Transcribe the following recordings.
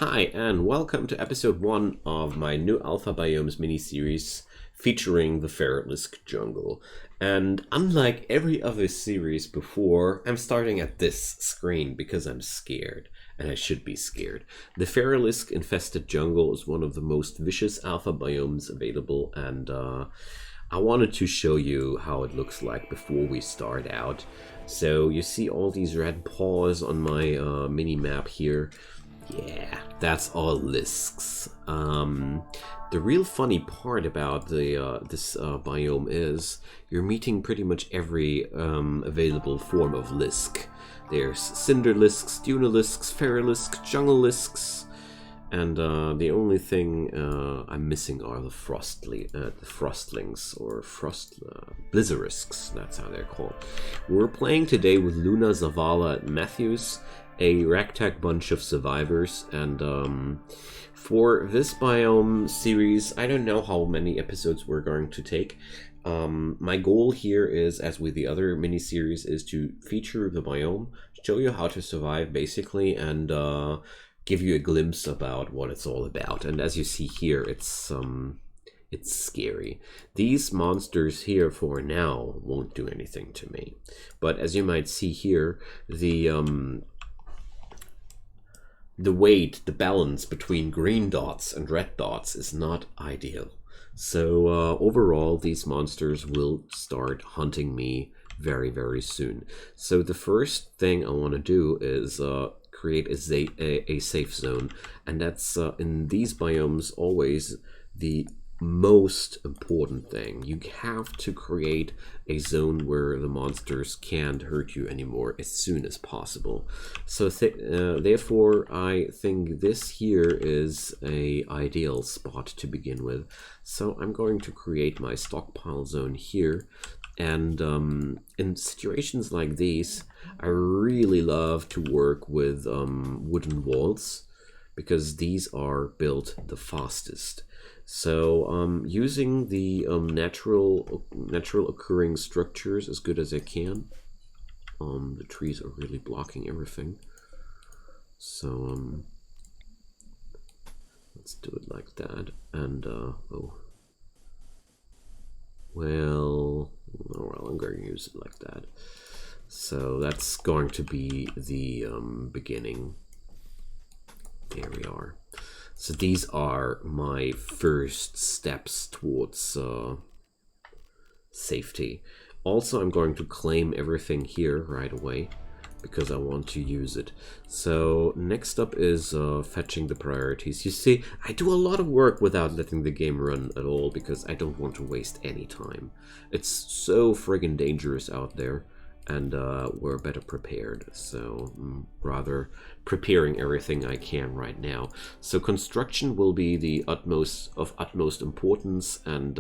Hi, and welcome to episode 1 of my new Alpha Biomes mini-series featuring the Feralisk jungle. And unlike every other series before, I'm starting at this screen because I'm scared, and I should be scared. The Feralisk infested jungle is one of the most vicious Alpha Biomes available, and I wanted to show you how it looks like before we start out. So you see all these red paws on my mini-map here. Yeah, that's all Lisks. The real funny part about this biome is you're meeting pretty much every available form of Lisk. There's Cinder Lisks, Duna Lisks, Feralisk, Jungle Lisks, and the only thing I'm missing are the Frostlings, or Blizzarisks, that's how they're called. We're playing today with Luna, Zavala, and Matthews, a ragtag bunch of survivors, and for this biome series, I don't know how many episodes we're going to take. My goal here is, as with the other mini-series, is to feature the biome, show you how to survive basically, and give you a glimpse about what it's all about. And as you see here, it's scary. These monsters here for now won't do anything to me, but as you might see here, the weight, the balance between green dots and red dots is not ideal. So overall, these monsters will start hunting me very, very soon. So the first thing I want to do is create a safe zone, and that's in these biomes always the most important thing. You have to create a zone where the monsters can't hurt you anymore as soon as possible. So therefore I think this here is a ideal spot to begin with. So I'm going to create my stockpile zone here, and in situations like these I really love to work with wooden walls, because these are built the fastest. So using the natural occurring structures as good as I can. The trees are really blocking everything. So let's do it like that. And well, I'm going to use it like that. So that's going to be the beginning. There we are. So these are my first steps towards safety. Also, I'm going to claim everything here right away because I want to use it. So next up is fetching the priorities. You see, I do a lot of work without letting the game run at all because I don't want to waste any time. It's so friggin' dangerous out there, and we're better prepared, so rather preparing everything I can right now. So construction will be the utmost importance, and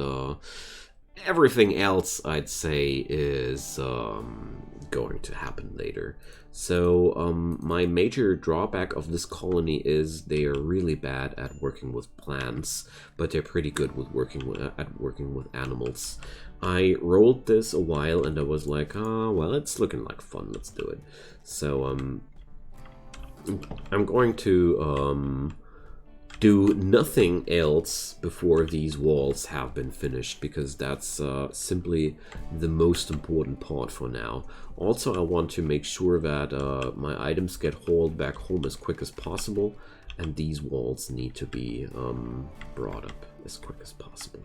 everything else I'd say is going to happen later. So my major drawback of this colony is they are really bad at working with plants, but they're pretty good with working with animals. I rolled this a while and I was like, oh, well, it's looking like fun, let's do it. So I'm going to do nothing else before these walls have been finished, because that's simply the most important part for now. Also, I want to make sure that my items get hauled back home as quick as possible, and these walls need to be brought up as quick as possible.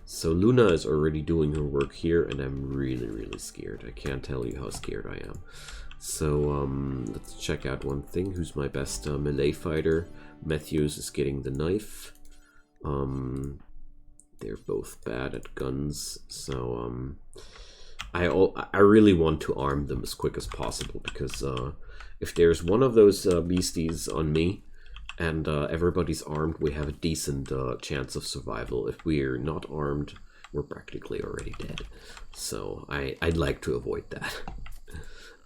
So Luna is already doing her work here, and I'm really, really scared. I can't tell you how scared I am. So let's check out one thing. Who's my best melee fighter? Matthews is getting the knife. They're both bad at guns, so I really want to arm them as quick as possible, because if there's one of those beasties on me and everybody's armed, we have a decent chance of survival. If we're not armed, we're practically already dead. So I'd like to avoid that.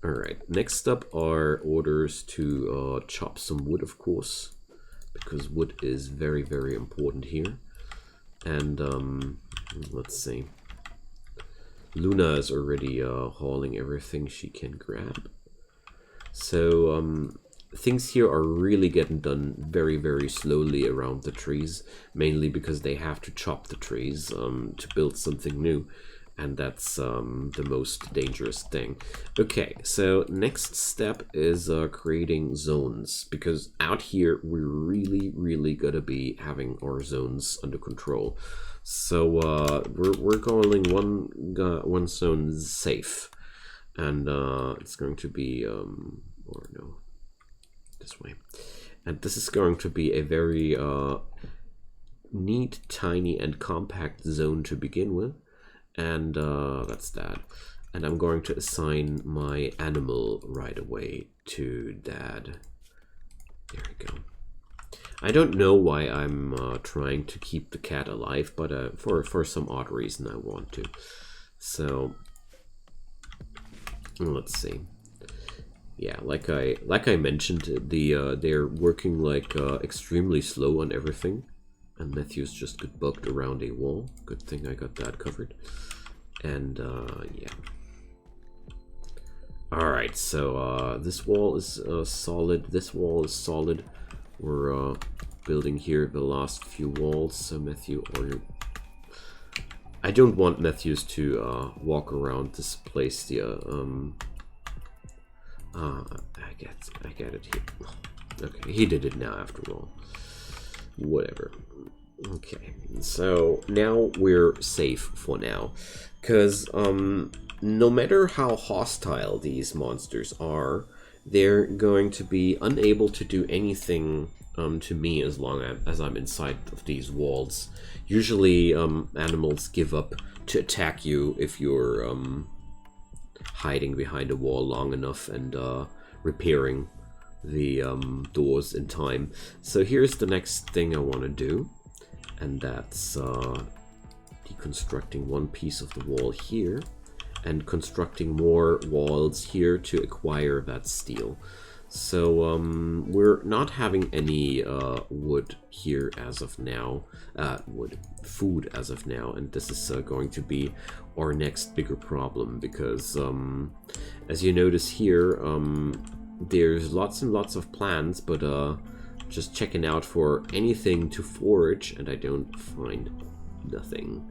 Alright, next up are orders to chop some wood, of course, because wood is very, very important here. And let's see. Luna is already hauling everything she can grab. So things here are really getting done very, very slowly around the trees, mainly because they have to chop the trees to build something new. And that's the most dangerous thing. Okay, so next step is creating zones, because out here we're really gonna be having our zones under control. So we're calling one zone safe, and it's going to be or no, this way, and this is going to be a very neat, tiny, and compact zone to begin with. And that's that. And I'm going to assign my animal right away to Dad. There we go. I don't know why I'm trying to keep the cat alive, but for some odd reason I want to. So let's see. Yeah, like I mentioned, they're working like extremely slow on everything. And Matthew's just got bugged around a wall. Good thing I got that covered. And yeah. Alright, so this wall is solid. This wall is solid. We're building here the last few walls. So Matthew, I don't want Matthews to walk around this place. Yeah. I get it here. Okay, he did it now after all. Whatever. Okay, so now we're safe for now, because no matter how hostile these monsters are, they're going to be unable to do anything to me as long as I'm inside of these walls. Usually animals give up to attack you if you're hiding behind a wall long enough and repairing the doors in time. So here's the next thing I want to do, and that's deconstructing one piece of the wall here and constructing more walls here to acquire that steel. So we're not having any wood here as of now, food as of now, and this is going to be our next bigger problem, because as you notice here, there's lots and lots of plants, but just checking out for anything to forage, and I don't find nothing.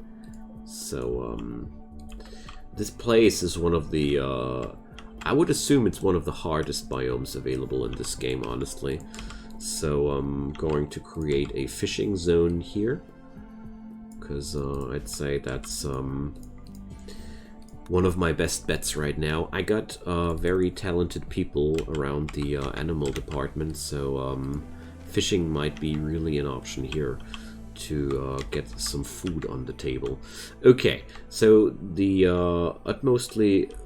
So this place is one of the I would assume it's one of the hardest biomes available in this game, honestly. So I'm going to create a fishing zone here, because I'd say that's one of my best bets right now. I got very talented people around the animal department, so fishing might be really an option here to get some food on the table. Okay, so the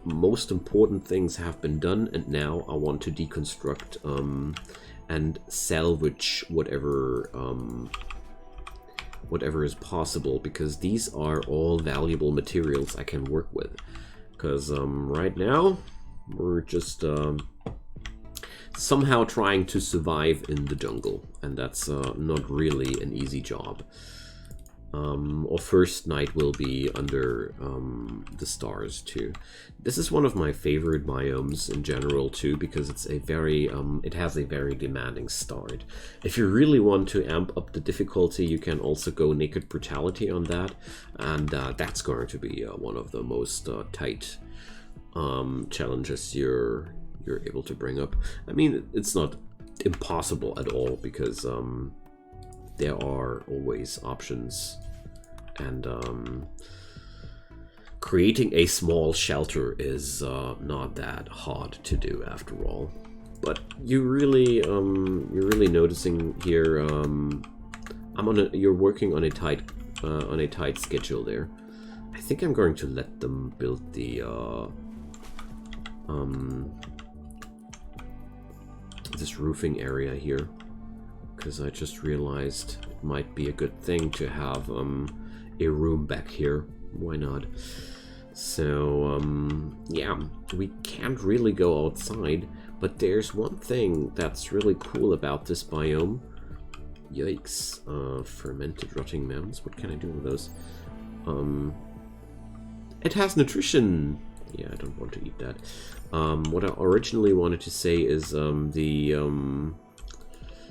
most important things have been done, and now I want to deconstruct and salvage whatever is possible, because these are all valuable materials I can work with. Because right now we're just somehow trying to survive in the jungle, and that's not really an easy job. Our first night will be under the stars too. This is one of my favorite biomes in general too, because it's a very it has a very demanding start. If you really want to amp up the difficulty, you can also go naked brutality on that, and that's going to be one of the most tight challenges you're able to bring up. I mean, it's not impossible at all, because there are always options, and creating a small shelter is not that hard to do after all. But you're really noticing here. You're working on a tight schedule there. I think I'm going to let them build the this roofing area here, because I just realized it might be a good thing to have a room back here. Why not? So yeah, we can't really go outside, but there's one thing that's really cool about this biome. Yikes. Fermented rotting mounds. What can I do with those? It has nutrition. Yeah, I don't want to eat that. What I originally wanted to say is the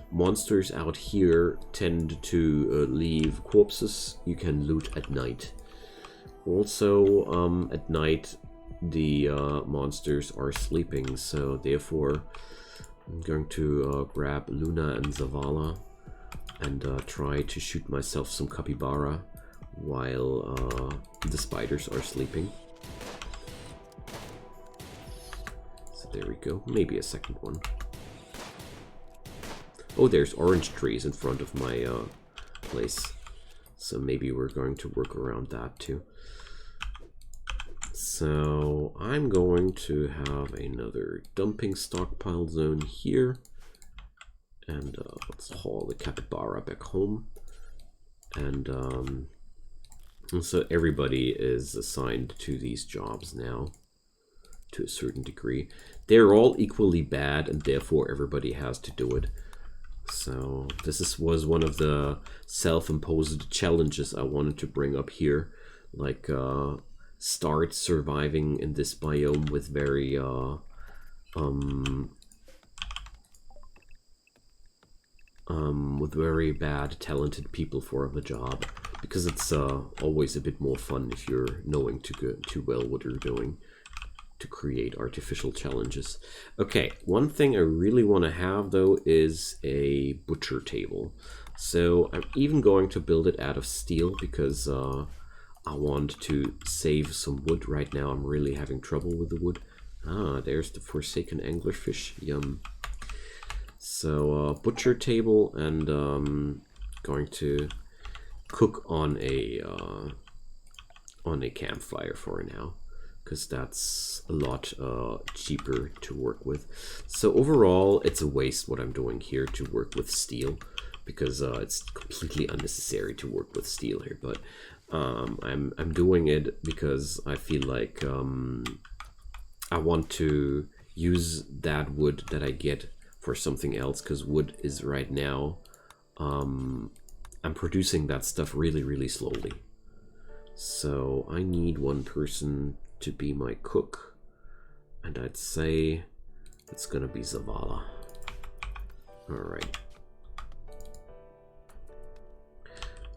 monsters out here tend to leave corpses you can loot at night. Also, at night, the monsters are sleeping, so therefore I'm going to grab Luna and Zavala and try to shoot myself some capybara while the spiders are sleeping. So there we go. Maybe a second one. Oh, there's orange trees in front of my place. So maybe we're going to work around that too. So I'm going to have another dumping stockpile zone here. And let's haul the capybara back home. And so everybody is assigned to these jobs now, to a certain degree. They're all equally bad, and therefore everybody has to do it. So this was one of the self-imposed challenges I wanted to bring up here. Like, start surviving in this biome with very, with very bad, talented people for the job. Because it's always a bit more fun if you're knowing too well what you're doing to create artificial challenges. Okay, one thing I really want to have though is a butcher table. So I'm even going to build it out of steel because I want to save some wood. Right now I'm really having trouble with the wood. Ah, there's the forsaken anglerfish. Yum. So butcher table, and going to cook on a campfire for now, because that's a lot cheaper to work with. So overall, it's a waste what I'm doing here to work with steel, because it's completely unnecessary to work with steel here. But I'm doing it because I feel like I want to use that wood that I get for something else, because wood is right now I'm producing that stuff really slowly. So I need one person to be my cook, and I'd say it's gonna be Zavala. Alright.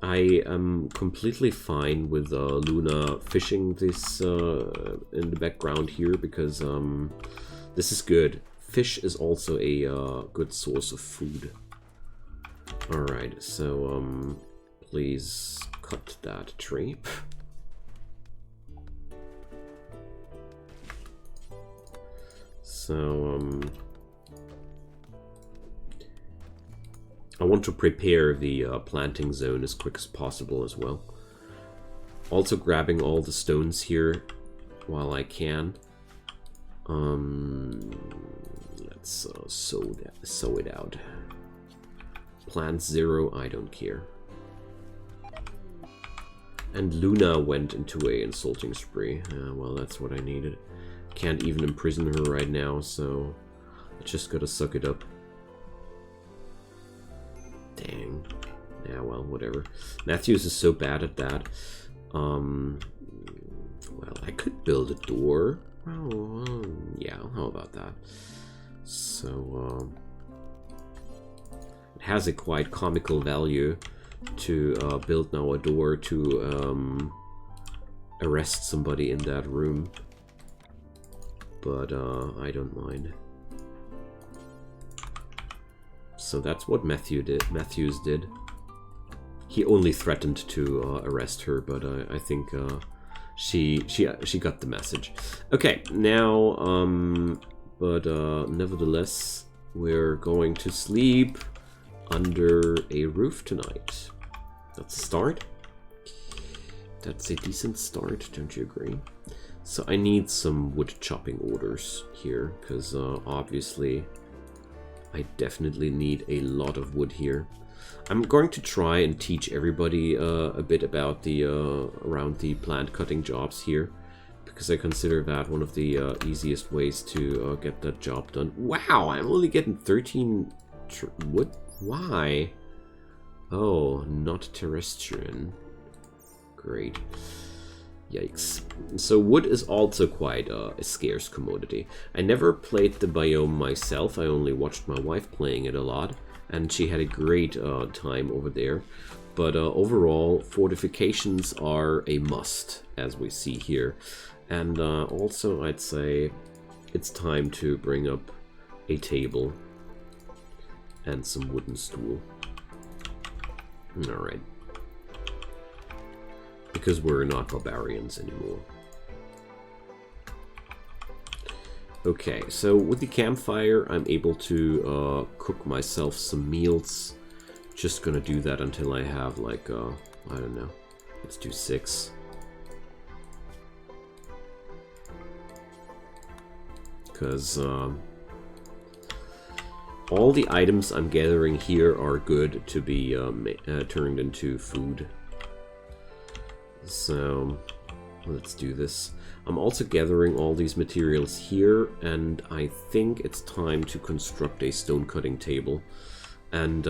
I am completely fine with Luna fishing this in the background here, because this is good. Fish is also a good source of food. Alright, so please cut that tree. So I want to prepare the planting zone as quick as possible as well. Also grabbing all the stones here while I can. Let's sow it out. Plant 0, I don't care. And Luna went into a insulting spree. Well, that's what I needed. Can't even imprison her right now, so I just gotta suck it up. Dang. Yeah, well, whatever. Matthews is so bad at that. Well, I could build a door. Oh, yeah, how about that? So, it has a quite comical value to build now a door to arrest somebody in that room. But I don't mind. So that's what Matthews did. He only threatened to arrest her, but I think she got the message. Okay, now but nevertheless, we're going to sleep under a roof tonight. That's a start. That's a decent start, don't you agree? So I need some wood chopping orders here, because obviously I definitely need a lot of wood here. I'm going to try and teach everybody a bit about the around the plant cutting jobs here, because I consider that one of the easiest ways to get that job done. Wow, I'm only getting 13 wood. Why? Oh, not terrestrian. Great. Yikes. So wood is also quite a scarce commodity. I never played the biome myself, I only watched my wife playing it a lot, and she had a great time over there. But overall, fortifications are a must, as we see here. And also, I'd say it's time to bring up a table and some wooden stool. Alright. Because we're not barbarians anymore. Okay, so with the campfire, I'm able to cook myself some meals. Just gonna do that until I have like, I don't know, let's do 6. Because all the items I'm gathering here are good to be turned into food. So let's do this. I'm also gathering all these materials here, and I think it's time to construct a stone cutting table. And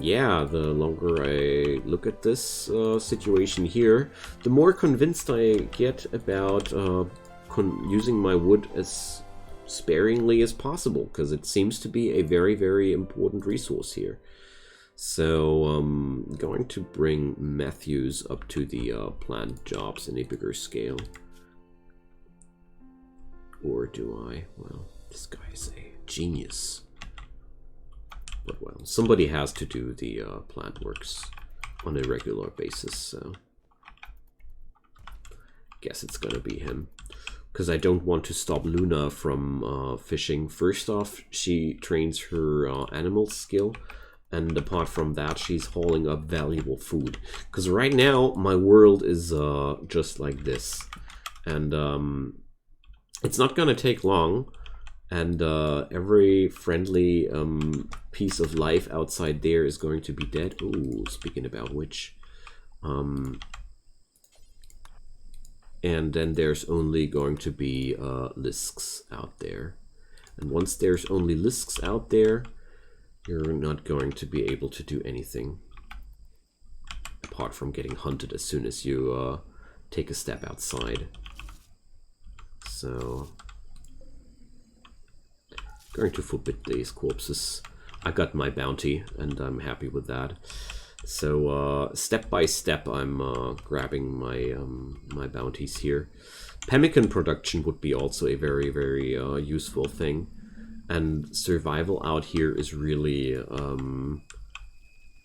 yeah, the longer I look at this situation here, the more convinced I get about using my wood as sparingly as possible, because it seems to be a very, very important resource here. So I'm going to bring Matthews up to the plant jobs in a bigger scale. Or do I? Well, this guy's a genius. But well, somebody has to do the plant works on a regular basis, so guess it's gonna be him. Because I don't want to stop Luna from fishing. First off, she trains her animal skill, and apart from that, she's hauling up valuable food. Because right now, my world is just like this. And it's not gonna take long. And every friendly piece of life outside there is going to be dead. Ooh, speaking about which. And then there's only going to be lisks out there. And once there's only lisks out there, you're not going to be able to do anything. Apart from getting hunted as soon as you take a step outside. So going to forbid these corpses. I got my bounty, and I'm happy with that. So step by step, I'm grabbing my my bounties here. Pemmican production would be also a very, very useful thing, and survival out here is really a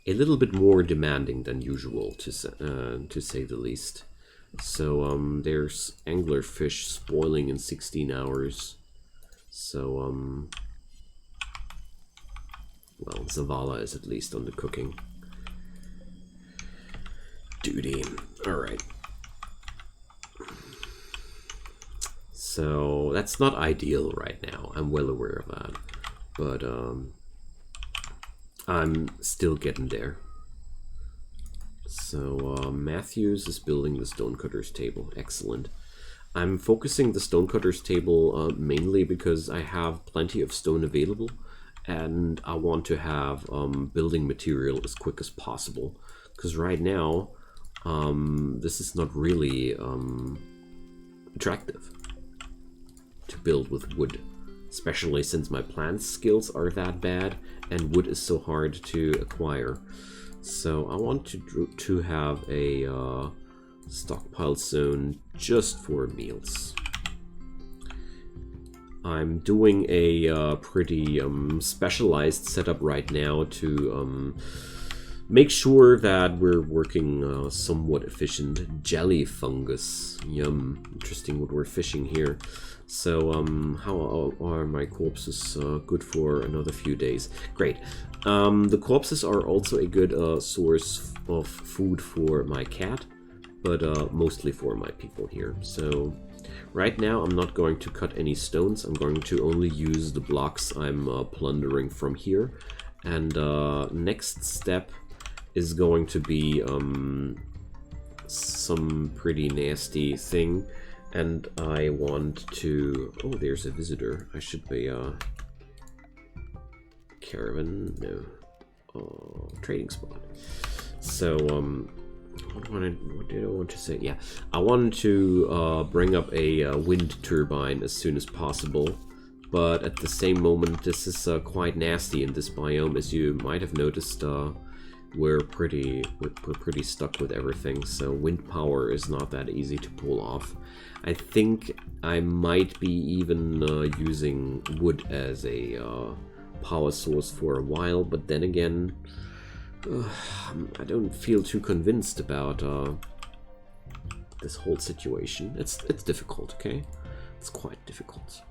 little bit more demanding than usual, to say the least. So there's anglerfish spoiling in 16 hours. So well, Zavala is at least on the cooking duty. Alright. So that's not ideal right now. I'm well aware of that. But I'm still getting there. So Matthews is building the stonecutter's table. Excellent. I'm focusing the stonecutter's table mainly because I have plenty of stone available, and I want to have building material as quick as possible. Because right now, this is not really attractive to build with wood, especially since my plant skills are that bad and wood is so hard to acquire. So I want to have a stockpile zone just for meals. I'm doing a pretty specialized setup right now to make sure that we're working somewhat efficient. Jelly fungus, yum, interesting what we're fishing here. So how are my corpses? Good for another few days. Great. The corpses are also a good source of food for my cat, but mostly for my people here. So right now I'm not going to cut any stones. I'm going to only use the blocks I'm plundering from here. And next step is going to be some pretty nasty thing. And I want to... Oh, there's a visitor. I should be... Caravan? No. Oh, trading spot. So, What did I want to say? Yeah, I wanted to bring up a wind turbine as soon as possible, but at the same moment, this is quite nasty in this biome, as you might have noticed. We're pretty stuck with everything, so wind power is not that easy to pull off. I think I might be even using wood as a power source for a while, but then again, I don't feel too convinced about this whole situation. It's difficult, okay? It's quite difficult.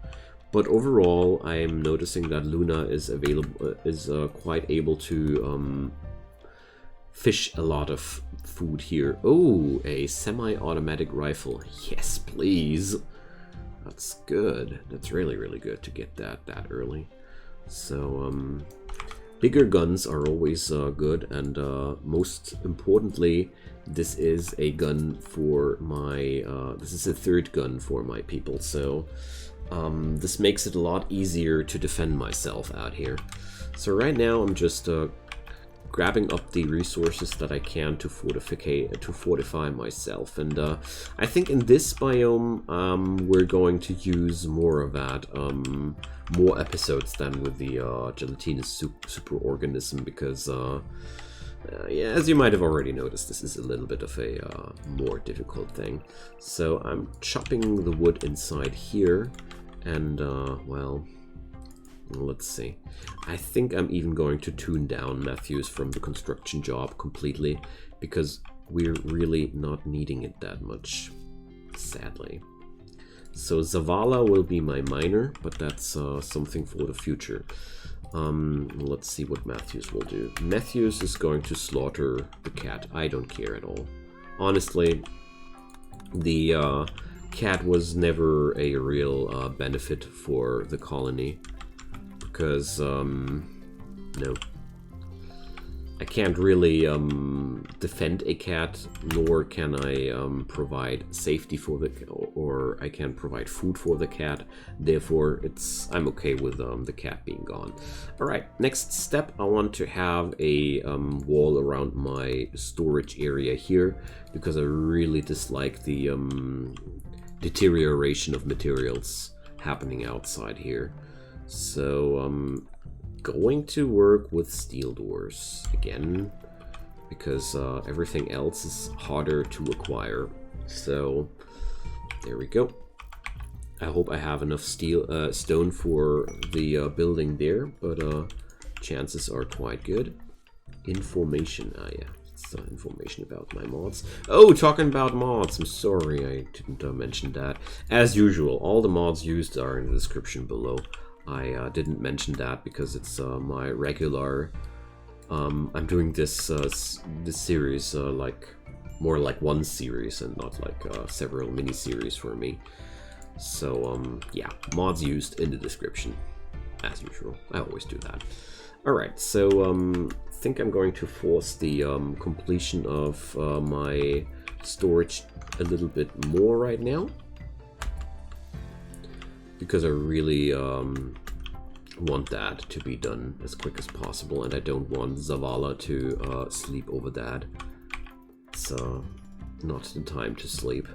But overall, I'm noticing that Luna is quite able to fish a lot of food here. Oh, a semi-automatic rifle. Yes, please. That's good. That's really, really good to get that early. So, bigger guns are always good, and most importantly, this is a gun for my... this is a third gun for my people, so this makes it a lot easier to defend myself out here. So right now I'm just grabbing up the resources that I can to fortify myself, and I think in this biome we're going to use more of that, more episodes than with the gelatinous superorganism, because yeah, as you might have already noticed, this is a little bit of a more difficult thing. So I'm chopping the wood inside here, and well, let's see. I think I'm even going to tune down Matthews from the construction job completely, because we're really not needing it that much, sadly. So Zavala will be my miner, but that's something for the future. Let's see what Matthews will do. Matthews is going to slaughter the cat. I don't care at all. Honestly, the cat was never a real benefit for the colony. Because, no. I can't really defend a cat, nor can I provide safety for the cat, or I can provide food for the cat. Therefore, I'm okay with the cat being gone. Alright, next step, I want to have a wall around my storage area here, because I really dislike the deterioration of materials happening outside here. So I'm going to work with steel doors again, because everything else is harder to acquire. So there we go. I hope I have enough stone for the building there, but chances are quite good. Information, yeah. Information about my mods. Oh, talking about mods, I'm sorry I didn't mention that. As usual, all the mods used are in the description below. I didn't mention that because it's my regular... I'm doing this series more like one series and not like several mini-series for me. So yeah, mods used in the description, as usual. I always do that. Alright, so I think I'm going to force the completion of my storage a little bit more right now, because I really want that to be done as quick as possible, and I don't want Zavala to sleep over that. It's not the time to sleep.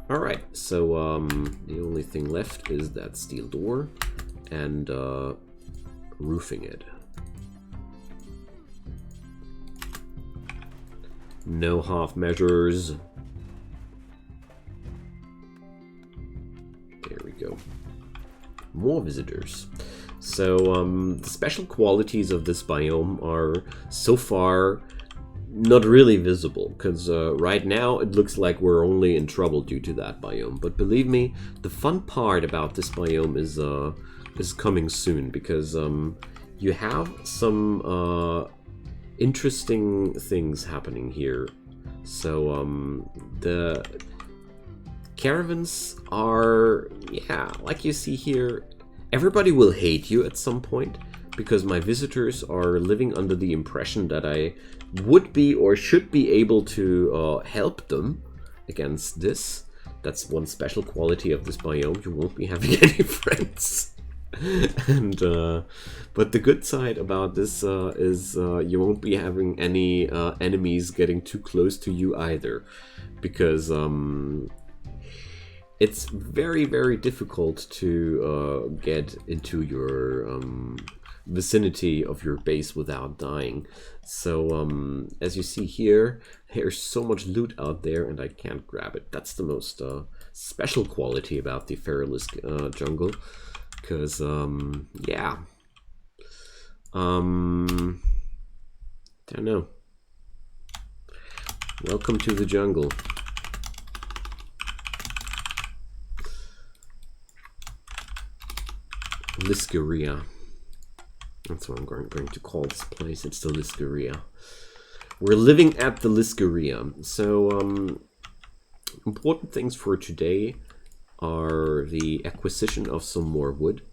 Alright, so the only thing left is that steel door and roofing it. No half measures. There we go. More visitors. So the special qualities of this biome are so far not really visible, because right now it looks like we're only in trouble due to that biome. But believe me, the fun part about this biome is coming soon, because you have some interesting things happening here. So the caravans are, yeah, like you see here, everybody will hate you at some point, because my visitors are living under the impression that I would be or should be able to help them against this. That's one special quality of this biome. You won't be having any friends. And but the good side about this is you won't be having any enemies getting too close to you either, because it's very difficult to get into your vicinity of your base without dying. So as you see here, there's so much loot out there and I can't grab it. That's the most special quality about the Feralisk jungle, because yeah, don't know. Welcome to the jungle. Liskeria. That's what I'm going to call this place. It's the Liskeria. We're living at the Liskeria. So important things for today are the acquisition of some more wood.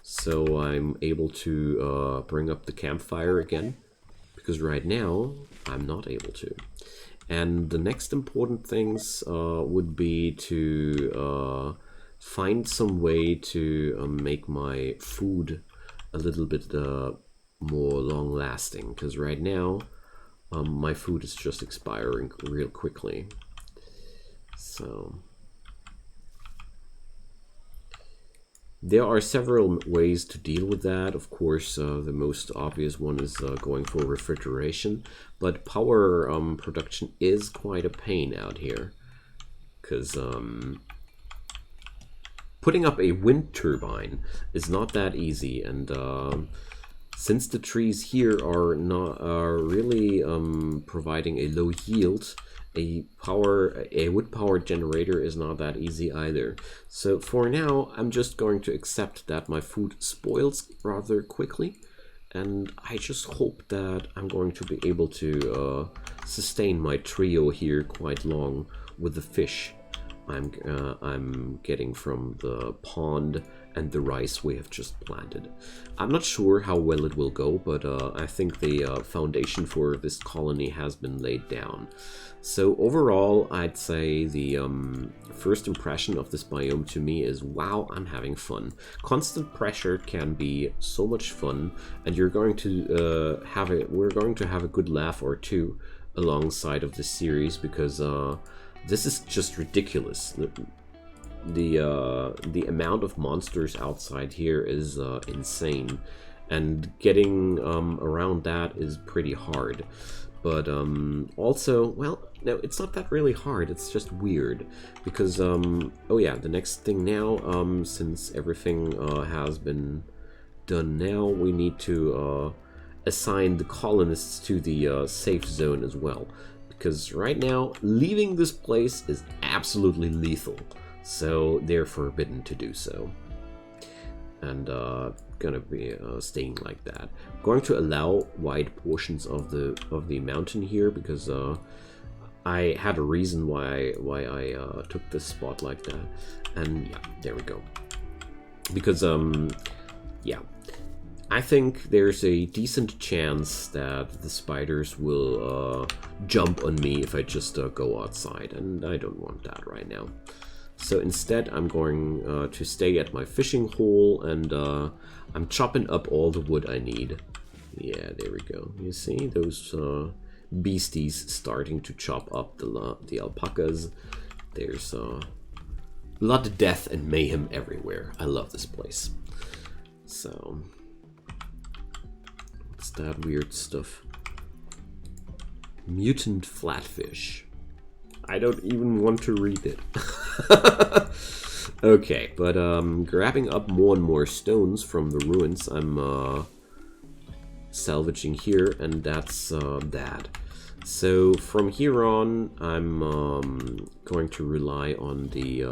So I'm able to bring up the campfire again, because right now I'm not able to. And the next important things would be to find some way to make my food a little bit more long lasting, because right now my food is just expiring real quickly. So there are several ways to deal with that. Of course, the most obvious one is going for refrigeration, but power production is quite a pain out here, because putting up a wind turbine is not that easy, and since the trees here are really providing a low yield, a wood power generator is not that easy either. So for now, I'm just going to accept that my food spoils rather quickly, and I just hope that I'm going to be able to sustain my trio here quite long with the fish I'm getting from the pond and the rice we have just planted. I'm not sure how well it will go, but I think the foundation for this colony has been laid down. So overall, I'd say the first impression of this biome to me is, wow, I'm having fun. Constant pressure can be so much fun, and you're going to we're going to have a good laugh or two alongside of this series, because this is just ridiculous. The amount of monsters outside here is insane, and getting around that is pretty hard. But also, well, no, it's not that really hard, it's just weird, because oh yeah, the next thing now, since everything has been done now, we need to assign the colonists to the safe zone as well, because right now leaving this place is absolutely lethal, so they're forbidden to do so, and gonna be staying like that. I'm going to allow wide portions of the mountain here, because I had a reason why I took this spot like that, and yeah, there we go. Because yeah, I think there's a decent chance that the spiders will jump on me if I just go outside, and I don't want that right now. So instead, I'm going to stay at my fishing hole, and I'm chopping up all the wood I need. Yeah, there we go. You see those beasties starting to chop up the alpacas. There's a lot of death and mayhem everywhere. I love this place. So what's that weird stuff? Mutant flatfish. I don't even want to read it. Okay, but grabbing up more and more stones from the ruins I'm salvaging here, and that's that. So from here on, I'm going to rely on the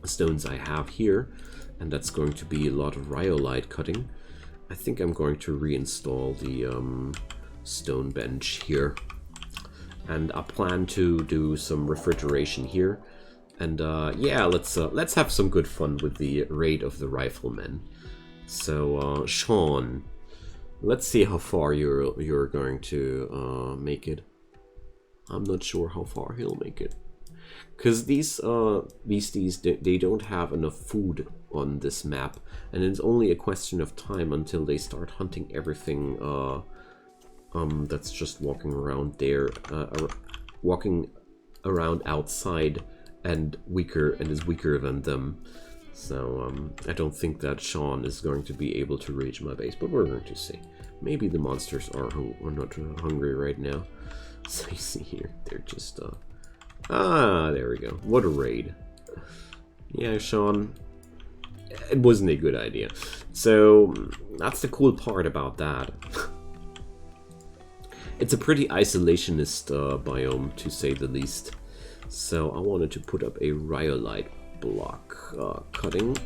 stones I have here, and that's going to be a lot of rhyolite cutting. I think I'm going to reinstall the stone bench here, and I plan to do some refrigeration here, and yeah, let's have some good fun with the raid of the riflemen. So Sean, let's see how far you're going to make it. I'm not sure how far he'll make it. because these beasties, they don't have enough food on this map, and it's only a question of time until they start hunting everything that's just walking around there, walking around outside and is weaker than them. So I don't think that Sean is going to be able to reach my base, but we're going to see. Maybe the monsters are not hungry right now. So you see here, they're just there we go. What a raid. Yeah, Sean, it wasn't a good idea. So that's the cool part about that. It's a pretty isolationist biome, to say the least. So I wanted to put up a rhyolite block cutting.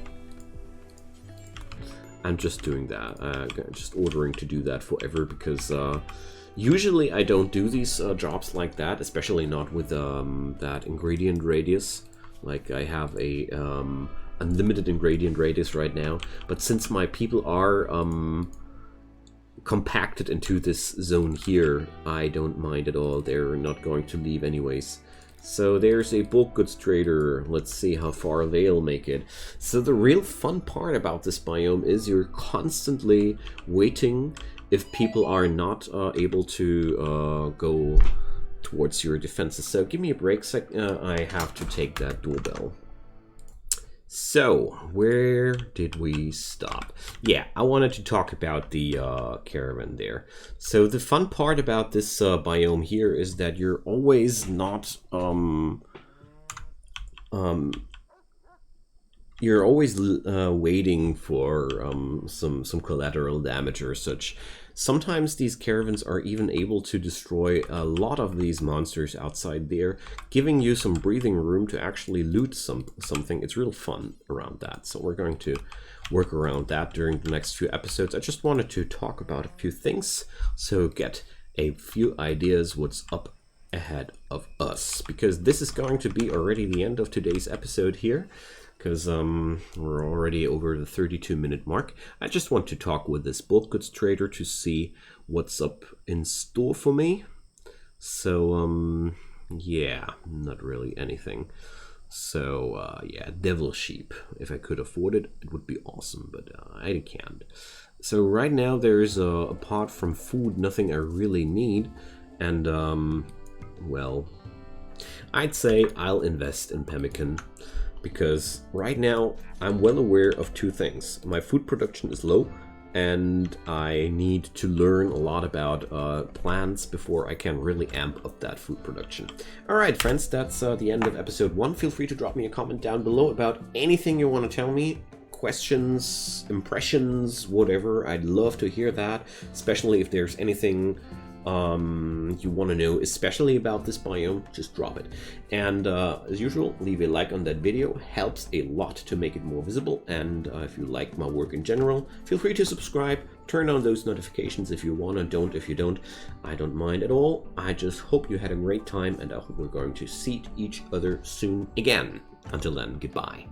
I'm just doing that. Just ordering to do that forever, because usually I don't do these jobs like that, especially not with that ingredient radius. Like I have a unlimited ingredient radius right now, but since my people are compacted into this zone here, I don't mind at all. They're not going to leave anyways. So there's a bulk goods trader. Let's see how far they'll make it. So the real fun part about this biome is you're constantly waiting if people are not able to go towards your defenses. So give me a break sec. I have to take that doorbell. So where did we stop? Yeah, I wanted to talk about the caravan there. So the fun part about this biome here is that you're always not you're always waiting for some collateral damage or such. Sometimes these caravans are even able to destroy a lot of these monsters outside there, giving you some breathing room to actually loot something. It's real fun around that. So we're going to work around that during the next few episodes. I just wanted to talk about a few things, so get a few ideas what's up ahead of us, because this is going to be already the end of today's episode here. Because we're already over the 32-minute mark. I just want to talk with this bulk goods trader to see what's up in store for me. So, yeah, not really anything. So, yeah, devil sheep. If I could afford it, it would be awesome, but I can't. So right now there's, apart from food, nothing I really need. And, well, I'd say I'll invest in pemmican. Because right now I'm well aware of two things. My food production is low, and I need to learn a lot about plants before I can really amp up that food production. Alright friends, that's the end of episode 1. Feel free to drop me a comment down below about anything you want to tell me. Questions, impressions, whatever. I'd love to hear that, especially if there's anything you want to know, especially about this biome, just drop it. And as usual, leave a like on that video. Helps a lot to make it more visible. And if you like my work in general, feel free to subscribe, turn on those notifications if you want, or don't if you don't. I don't mind at all. I just hope you had a great time, and I hope we're going to see each other soon again. Until then, goodbye.